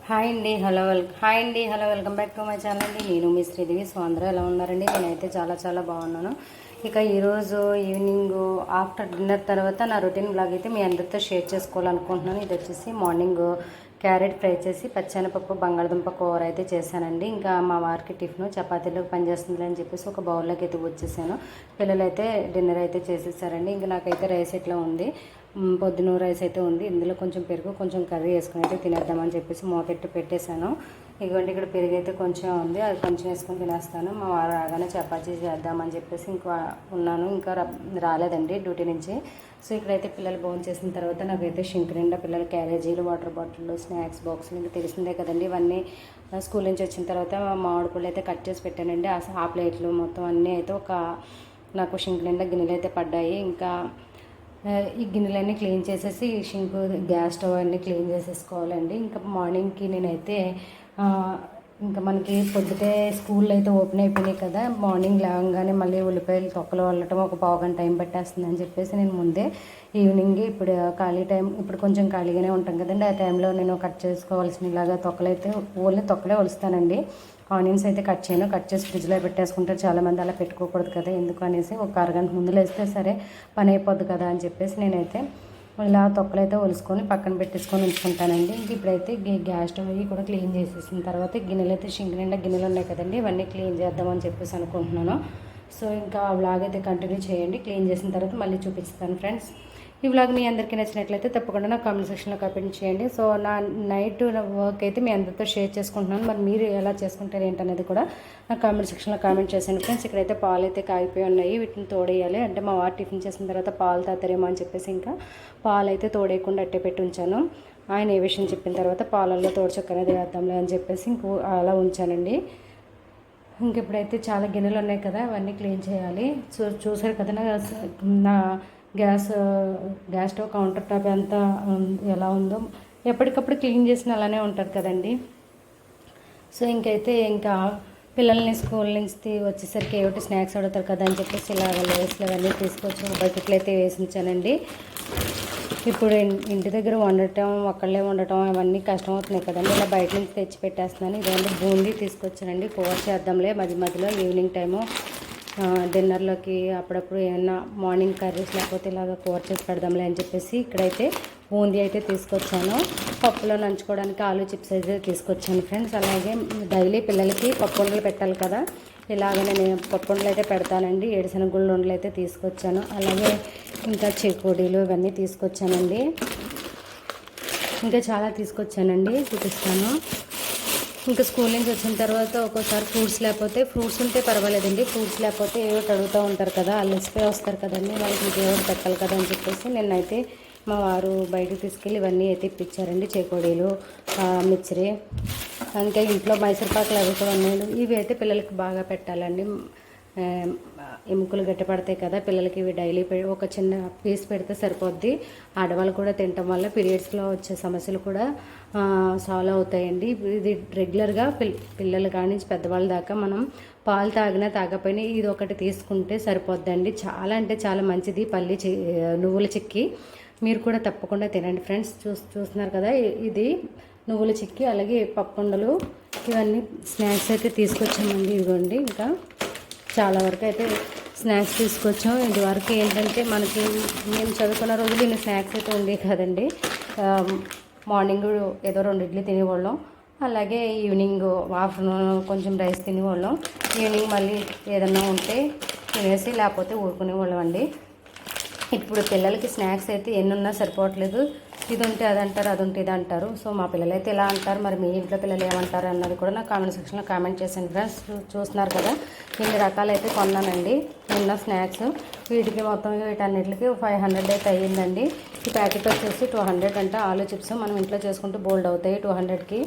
Hi అండి hello welcome back to my channel అండి. నేను మీ శ్రీదేవి. సో అందరూ ఎలా ఉన్నారండి? నేనైతే చాలా బాగున్నాను. ఇక ఈరోజు ఈవినింగ్ ఆఫ్టర్ డిన్నర్ తర్వాత నా రొటీన్ బ్లాగ్ అయితే మీ అందరితో షేర్ చేసుకోవాలనుకుంటున్నాను. ఇది వచ్చేసి మార్నింగ్ క్యారెట్ ఫ్రై చేసి పచ్చెనపప్పు బంగాళదుంప కూర అయితే చేశానండి. ఇంకా మా వారికి టిఫిన్ చపాతీలోకి పనిచేస్తుంది అని చెప్పేసి ఒక బౌల్లోకి అయితే వచ్చేసాను. పిల్లలు అయితే డిన్నర్ అయితే చేసేసారండి. ఇంకా నాకైతే రైస్ ఇట్లా ఉంది, పొద్దున రైస్ అయితే ఉంది. ఇందులో కొంచెం పెరుగు కొంచెం కర్రీ వేసుకుని అయితే తినేద్దామని చెప్పేసి మూతెట్టు పెట్టేశాను. ఇదిగోండి ఇక్కడ పెరుగు అయితే కొంచెం ఉంది, అది కొంచెం వేసుకొని తినేస్తాను. మా వారు రాగానే చపాతీ చేద్దామని చెప్పేసి ఉన్నాను. ఇంకా రాలేదండి డ్యూటీ నుంచి. సో ఇక్కడైతే పిల్లలు భోజనం చేసిన తర్వాత నాకైతే షింక్ నిండా పిల్లల క్యారేజీలు, వాటర్ బాటిళ్ళు, స్నాక్స్ బాక్సులు ఇంకా తెలిసిందే కదండి. ఇవన్నీ స్కూల్ నుంచి వచ్చిన తర్వాత మామిడి పళ్ళు అయితే కట్ చేసి పెట్టానండి. ఆ ప్లేట్లు మొత్తం అన్నీ అయితే నాకు షింక్ నిండా గిన్నెలు అయితే పడ్డాయి. ఇంకా ఈ గిన్నెలన్నీ క్లీన్ చేసేసి షింక్ గ్యాస్ స్టవ్ అన్నీ క్లీన్ చేసేసుకోవాలండి. ఇంకా మార్నింగ్కి నేనైతే ఇంకా మనకి పొద్దుటే స్కూల్ అయితే ఓపెన్ అయిపోయినాయి కదా, మార్నింగ్ లేవగానే మళ్ళీ ఉల్లిపాయలు తొక్కలు వల్లటం ఒక పావుగంట టైం పట్టేస్తుంది అని చెప్పేసి నేను ముందే ఈవినింగ్ ఇప్పుడు ఖాళీ టైం ఇప్పుడు కొంచెం ఖాళీగానే ఉంటాం కదండి, ఆ టైంలో నేను కట్ చేసుకోవాల్సిన ఇలాగా తొక్కలు అయితే ఓన్లీ తొక్కలే వలుస్తానండి. ఆనియన్స్ అయితే కట్ చేయను, కట్ చేసి ఫ్రిడ్జ్లో పెట్టేసుకుంటారు చాలామంది. అలా పెట్టుకోకూడదు కదా, ఎందుకు అనేసి ఒక అరగంట ముందు వేస్తే సరే పని అయిపోద్ది కదా అని చెప్పేసి నేనైతే ఇలా తొక్కలైతే ఒలుసుకొని పక్కన పెట్టేసుకొని ఉంచుకుంటానండి. ఇంక ఇప్పుడైతే గ్యాస్ స్టవ్ అవి కూడా క్లీన్ చేసేసిన తర్వాత గిన్నెలు అయితే షింక్ నిండా గిన్నెలు ఉన్నాయి కదండి, ఇవన్నీ క్లీన్ చేద్దామని చెప్పేసి అనుకుంటున్నాను. సో ఇంకా ఆ వ్లాగ్ అయితే కంటిన్యూ చేయండి. క్లీన్ చేసిన తర్వాత మళ్ళీ చూపిస్తాను ఫ్రెండ్స్. ఈ వ్లాగ్ మీ అందరికీ నచ్చినట్లయితే తప్పకుండా నా కామెంట్ సెక్షన్లో కామెంట్ చేయండి. సో నా నైట్ వర్క్ అయితే మీ అందరితో షేర్ చేసుకుంటున్నాను. మరి మీరు ఎలా చేసుకుంటారు ఏంటనేది కూడా నా కామెంట్ సెక్షన్లో కామెంట్ చేశాను ఫ్రెండ్స్. ఇక్కడైతే పాలు అయితే కాగిపోయి ఉన్నాయి, వీటిని తోడేయాలి. అంటే మా వారు టిఫిన్ చేసిన తర్వాత పాలు తాతారేమో అని చెప్పేసి ఇంకా పాలు అయితే తోడేయకుండా అట్టే పెట్టి ఉంచాను. ఆయన ఏ విషయం చెప్పిన తర్వాత పాలల్లో తోడుచొక్కనే వేద్దాంలే అని చెప్పేసి అలా ఉంచానండి. ఇంక ఇప్పుడైతే చాలా గిన్నెలు ఉన్నాయి కదా, అవన్నీ క్లీన్ చేయాలి. చూసారు కదా నా గ్యాస్ స్టవ్ కౌంటర్ టాప్ అంతా ఎలా ఉందో, ఎప్పటికప్పుడు క్లీన్ చేసిన అలానే ఉంటుంది కదండి. సో ఇంకా పిల్లల్ని స్కూల్ నుంచి వచ్చేసరికి ఏమిటి స్నాక్స్ అడుగుతారు కదా అని చెప్పేసి ఇలాగ లేస్లు అవన్నీ తీసుకొచ్చి బకెట్లు అయితే వేసి ఉంచానండి. ఇప్పుడు ఇంటి దగ్గర వండటం ఒక్కళ్ళే వండటం అవన్నీ కష్టమవుతున్నాయి కదండి, ఇలా బయట నుంచి తెచ్చి పెట్టేస్తున్నాను. ఇదంతా బూందీ తీసుకొచ్చానండి, కూర చేద్దాంలే మధ్యలో ఈవినింగ్ టైము డిన్నర్లోకి అప్పుడప్పుడు ఏమన్నా మార్నింగ్ కర్రీస్ లేకపోతే ఇలాగ కూర చేసి పెడదాంలే అని చెప్పేసి ఇక్కడైతే బూందీ అయితే తీసుకొచ్చాను. పప్పులో నంచుకోవడానికి ఆలు చిప్స్ అయితే తీసుకొచ్చాను ఫ్రెండ్స్. అలాగే డైలీ పిల్లలకి పప్పు ఉండలు పెట్టాలి కదా, ఇలాగనే నేను పప్పు ఉండలు అయితే పెడతానండి. ఏడుశనగ ఉండలు అయితే తీసుకొచ్చాను. అలాగే ఇంకా చెకోడీలు ఇవన్నీ తీసుకొచ్చానండి. ఇంకా చాలా తీసుకొచ్చానండి, చూపిస్తాను. ఇంకా స్కూల్ నుంచి వచ్చిన తర్వాత ఒక్కోసారి ఫ్రూట్స్ ఉంటే పర్వాలేదండి, ఫ్రూట్స్ లేకపోతే ఏవో అడుగుతూ ఉంటారు కదా, అలసిపోయి వస్తారు కదండి, వాళ్ళకి ఇంకేదో పెట్టాలి కదా అని చెప్పేసి నిన్నైతే మా వారు బయటకు తీసుకెళ్ళి ఇవన్నీ అయితే ఇప్పించారండి. చేకోడీలు, మిక్చరీ, ఇంకా ఇంట్లో మైసూర్పాకులు అవి కూడా ఉన్నాయి. ఇవి అయితే పిల్లలకి బాగా పెట్టాలండి, ఎముకలు గట్టిపడతాయి కదా పిల్లలకి. ఇవి డైలీ ఒక చిన్న పీస్ పెడితే సరిపోద్ది. ఆడవాళ్ళు కూడా తినటం వల్ల పీరియడ్స్లో వచ్చే సమస్యలు కూడా సాల్వ్ అవుతాయండి. ఇది రెగ్యులర్గా పిల్లలు కానీ పెద్దవాళ్ళ దాకా మనం పాలు తాగినా తాగపోయినా ఇది ఒకటి తీసుకుంటే సరిపోద్దండి. చాలా అంటే చాలా మంచిది నువ్వుల చిక్కీ. మీరు కూడా తప్పకుండా తినండి ఫ్రెండ్స్. చూస్తున్నారు కదా, ఇది నువ్వుల చిక్కీ, అలాగే పప్పుండలు, ఇవన్నీ స్నాక్స్ అయితే తీసుకొచ్చామండి. ఇదిగోండి ఇంకా చాలా వరకు అయితే స్నాక్స్ తీసుకొచ్చాం. ఇది వరకు ఏంటంటే మనకి మేము చదువుకున్న రోజులు ఇన్ని స్నాక్స్ అయితే ఉండేవి కదండి. మార్నింగ్ ఏదో 2 ఇడ్లీ తినేవాళ్ళం, అలాగే ఈవినింగ్ ఆఫ్టర్నూన్ కొంచెం రైస్ తినేవాళ్ళం, ఈవినింగ్ మళ్ళీ ఏదన్నా ఉంటే తినేసి లేకపోతే ఊరుకునేవాళ్ళం అండి. ఇప్పుడు పిల్లలకి స్నాక్స్ అయితే ఎన్నున్నా సరిపోవట్లేదు. ఇది ఉంటే అది అంటారు, అది ఉంటే ఇది అంటారు. సో మా పిల్లలు అయితే ఎలా అంటారు, మరి మీ ఇంట్లో పిల్లలు ఏమంటారు అన్నది కూడా నా కామెంట్ సెక్షన్లో కామెంట్ చేశాను ఫ్రెండ్స్. చూస్తున్నారు కదా, ఇన్ని రకాలైతే కొన్నానండి నిన్న స్నాక్స్. వీటన్నిటికి 500 అయితే అయ్యిందండి. ఈ ప్యాకెట్ వచ్చేసి 200 అంటే ఆలు చిప్స్ మనం ఇంట్లో చేసుకుంటూ బోల్డ్ అవుతాయి 200కి.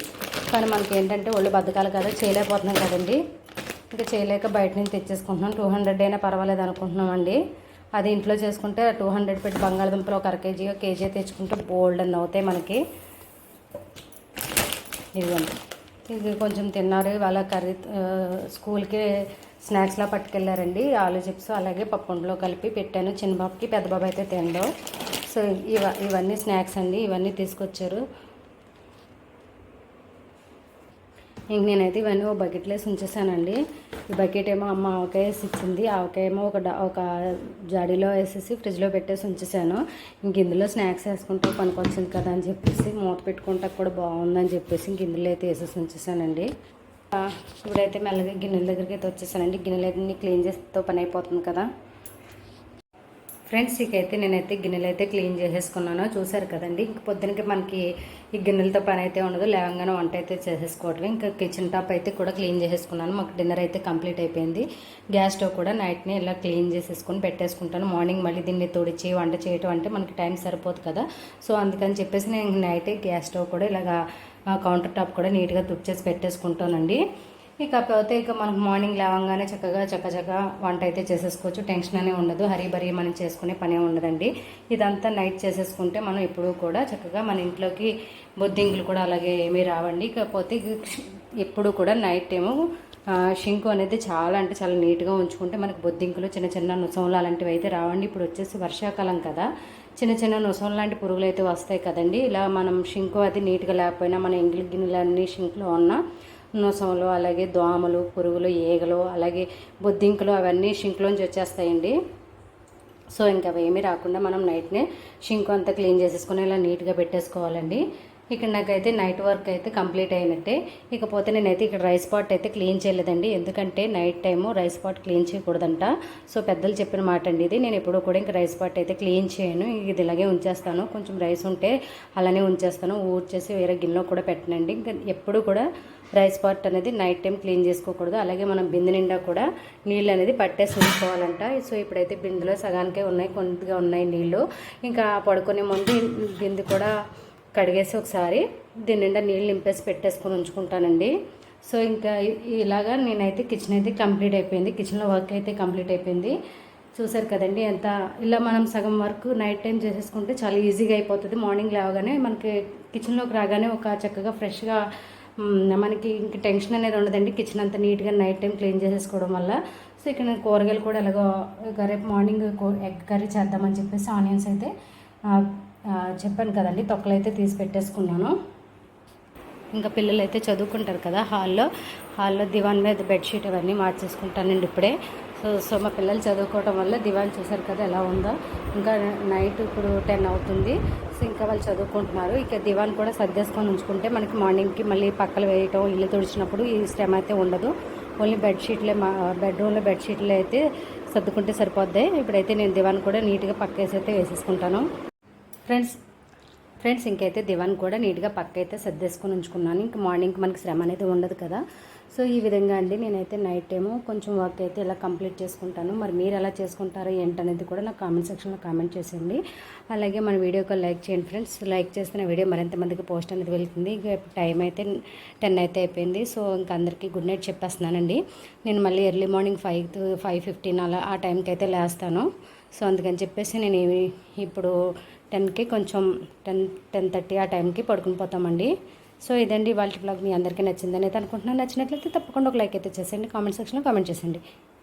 కానీ మనకి ఏంటంటే ఒళ్ళు బద్దకాలు కదా, చేయలేకపోతున్నాం కదండి. ఇంకా చేయలేక బయట నుంచి తెచ్చేసుకుంటున్నాం. 200 అయినా పర్వాలేదు అనుకుంటున్నామండి. అది ఇంట్లో చేసుకుంటే 200 పెట్టి బంగాళదుంపలు ఒక కేజీ తెచ్చుకుంటే బోల్డ్ అని అవుతాయి మనకి. ఇదిగోండి, ఇది కొంచెం తిన్నారు. వాళ్ళ కర్రీ స్కూల్కి స్నాక్స్లా పట్టుకెళ్ళారండి. ఆలు చిప్స్ అలాగే పప్పుండలో కలిపి పెట్టాను. చిన్న బాబుకి, పెద్ద బాబు అయితే తినడు. సో ఇవన్నీ స్నాక్స్ అండి, ఇవన్నీ తీసుకొచ్చారు. ఇంక నేనైతే ఇవన్నీ ఒక బకెట్లో వేసి ఉంచేసానండి. ఈ బకెట్ ఏమో అమ్మ ఆవకాయ వేసి ఇచ్చింది, ఆవకాయ ఏమో ఒక జాడీలో వేసేసి ఫ్రిడ్జ్లో పెట్టేసి ఉంచేసాను. ఇంక ఇందులో స్నాక్స్ వేసుకుంటే పనికొచ్చింది కదా అని చెప్పేసి మూత పెట్టుకుంటా కూడా బాగుందని చెప్పేసి ఇంక ఇందులో అయితే వేసేసి ఉంచేసానండి. ఇప్పుడైతే మెల్లగా గిన్నెల దగ్గరికి అయితే వచ్చేసానండి. గిన్నెలు అయితే క్లీన్ చేస్తే పని అయిపోతుంది కదా ఫ్రెండ్స్. ఇకైతే నేనైతే గిన్నెలు అయితే క్లీన్ చేసేసుకున్నాను, చూసారు కదండి. ఇంక పొద్దునకి మనకి ఈ గిన్నెలతో పని అయితే ఉండదు, లేవగానే వంట అయితే చేసేసుకోవటమే. ఇంకా కిచెన్ టాప్ అయితే కూడా క్లీన్ చేసేసుకున్నాను. మాకు డిన్నర్ అయితే కంప్లీట్ అయిపోయింది. గ్యాస్ స్టవ్ కూడా నైట్ని ఇలా క్లీన్ చేసేసుకొని పెట్టేసుకుంటాను. మార్నింగ్ మళ్ళీ దీన్ని తుడిచి వంట చేయటం అంటే మనకి టైం సరిపోదు కదా. సో అందుకని చెప్పేసి నేను నైటే గ్యాస్ స్టవ్ కూడా ఇలాగా కౌంటర్ టాప్ కూడా నీట్గా తుడిచేసి పెట్టేసుకుంటానండి. ఇకపోతే ఇక మనకు మార్నింగ్ లేవగానే చక్కగా వంట అయితే చేసేసుకోవచ్చు. టెన్షన్ అనే ఉండదు, హరీబరీ మనం చేసుకునే పనే ఉండదండి. ఇదంతా నైట్ చేసేసుకుంటే మనం ఎప్పుడూ కూడా చక్కగా మన ఇంట్లోకి బొద్దింకులు కూడా అలాగే ఏమీ రావండి. ఇకపోతే ఎప్పుడు కూడా నైట్ టైము షింకు అనేది చాలా అంటే చాలా నీట్గా ఉంచుకుంటే మనకు బొద్దింకులు చిన్న నుసములు అలాంటివి అయితే రావండి. ఇప్పుడు వచ్చేసి వర్షాకాలం కదా, చిన్న నుసములు లాంటి పురుగులు అయితే వస్తాయి కదండి. ఇలా మనం షింకు అది నీట్గా లేకపోయినా మన ఇంగ్లీ గిన్నెలన్నీ షింక్లో ఉన్న నొసములు అలాగే దోమలు, పురుగులు, ఈగలు, అలాగే బొద్దింకలు అవన్నీ షింక్లోంచి వచ్చేస్తాయండి. సో ఇంకా అవేమీ రాకుండా మనం నైట్నే షింక్ అంతా క్లీన్ చేసేసుకొని ఇలా నీట్గా పెట్టేసుకోవాలండి. ఇక్కడ నాకైతే నైట్ వర్క్ అయితే కంప్లీట్ అయినట్టే. ఇకపోతే నేనైతే ఇక్కడ రైస్ పాట్ అయితే క్లీన్ చేయలేదండి, ఎందుకంటే night time rice pot clean చేయకూడదంట. సో పెద్దలు చెప్పిన మాట అండి ఇది. నేను ఎప్పుడూ కూడా ఇంకా రైస్ పాట్ అయితే క్లీన్ చేయను, ఇది ఇలాగే ఉంచేస్తాను. కొంచెం రైస్ ఉంటే అలానే ఉంచేస్తాను, ఊడ్చేసి వేరే గిన్నెలో కూడా పెట్టనండి. ఇంకా ఎప్పుడు కూడా రైస్ పాట్ అనేది నైట్ టైం క్లీన్ చేసుకోకూడదు. అలాగే మనం బిందె నిండా కూడా నీళ్ళు అనేది పట్టేసి ఉంచుకోవాలంట. సో ఇప్పుడైతే బిందెలో సగానికే ఉన్నాయి, కొద్దిగా ఉన్నాయి నీళ్ళు. ఇంకా పడుకునే ముందు బిందె కూడా కడిగేసి ఒకసారి దీని నిండా నీళ్ళు నింపేసి పెట్టేసుకొని ఉంచుకుంటానండి. సో ఇంకా ఇలాగా నేనైతే కిచెన్ అయితే కంప్లీట్ అయిపోయింది, కిచెన్లో వర్క్ అయితే కంప్లీట్ అయిపోయింది. చూసారు కదండి ఎంత ఇలా మనం సగం వర్క్ నైట్ టైం చేసేసుకుంటే చాలా ఈజీగా అయిపోతుంది. మార్నింగ్ లేవగానే మనకి కిచెన్లోకి రాగానే ఒక చక్కగా ఫ్రెష్గా మనకి ఇంక టెన్షన్ అనేది ఉండదండి. కిచెన్ అంతా నీట్గా నైట్ టైం క్లీన్ చేసేసుకోవడం వల్ల. సో ఇక్కడ నేను కూరగాయలు కూడా ఎలాగో రేపు మార్నింగ్ ఎగ్ కర్రీ చేద్దామని చెప్పేసి ఆనియన్స్ అయితే చెప్పాను కదండి, తొక్కలు అయితే తీసి పెట్టేసుకున్నాను. ఇంకా పిల్లలు అయితే చదువుకుంటారు కదా హాల్లో దివాన్ మీద బెడ్షీట్ అవన్నీ మార్చేసుకుంటానండి ఇప్పుడే. సో మా పిల్లలు చదువుకోవడం వల్ల దివాన్ చూసారు కదా ఎలా ఉందో. ఇంకా నైట్ ఇప్పుడు 10 అవుతుంది. సో ఇంకా వాళ్ళు చదువుకుంటున్నారు. ఇక దివాన్ కూడా సర్దేసుకొని ఉంచుకుంటే మనకి మార్నింగ్కి మళ్ళీ పక్కలు వేయటం, ఇల్లు తుడిచినప్పుడు ఈ శ్రమ అయితే ఉండదు. ఓన్లీ బెడ్రూమ్లో బెడ్షీట్లు అయితే సర్దుకుంటే సరిపోద్ది. ఇప్పుడైతే నేను దివాన్ కూడా నీట్గా పక్కేసి అయితే వేసేసుకుంటాను. ఫ్రెండ్స్ ఇంకైతే దివాన్ కూడా నీట్గా పక్క అయితే సర్దేసుకొని ఉంచుకున్నాను. ఇంక మార్నింగ్కి మనకి శ్రమ అనేది ఉండదు కదా. సో ఈ విధంగా అండి నేనైతే నైట్ టైము కొంచెం వర్క్ అయితే ఇలా కంప్లీట్ చేసుకుంటాను. మరి మీరు ఎలా చేసుకుంటారో ఏంటనేది కూడా నాకు కామెంట్ సెక్షన్లో కామెంట్ చేసేయండి. అలాగే మన వీడియోకి లైక్ చేయండి ఫ్రెండ్స్. లైక్ చేస్తే నా వీడియో మరింత మందికి పోస్ట్ అనేది వెళ్తుంది. ఇక టైం అయితే 10 అయితే అయిపోయింది. సో ఇంకా అందరికీ గుడ్ నైట్ చెప్పేస్తున్నానండి. నేను మళ్ళీ ఎర్లీ మార్నింగ్ 5-5:15 అలా ఆ టైంకి అయితే లేస్తాను. సో అందుకని చెప్పేసి నేను ఇప్పుడు 10కి కొంచెం 10:30 ఆ టైంకి పడుకుని పోతామండి. సో ఇదండి వాళ్ళ బ్లాగ్. మీ అందరికీ నచ్చిందని అయితే అనుకుంటున్నాను. నచ్చినట్లయితే తప్పకుండా ఒక లైక్ అయితే చేసేయండి, కామెంట్ సెక్షన్లో కామెంట్ చేసేయండి.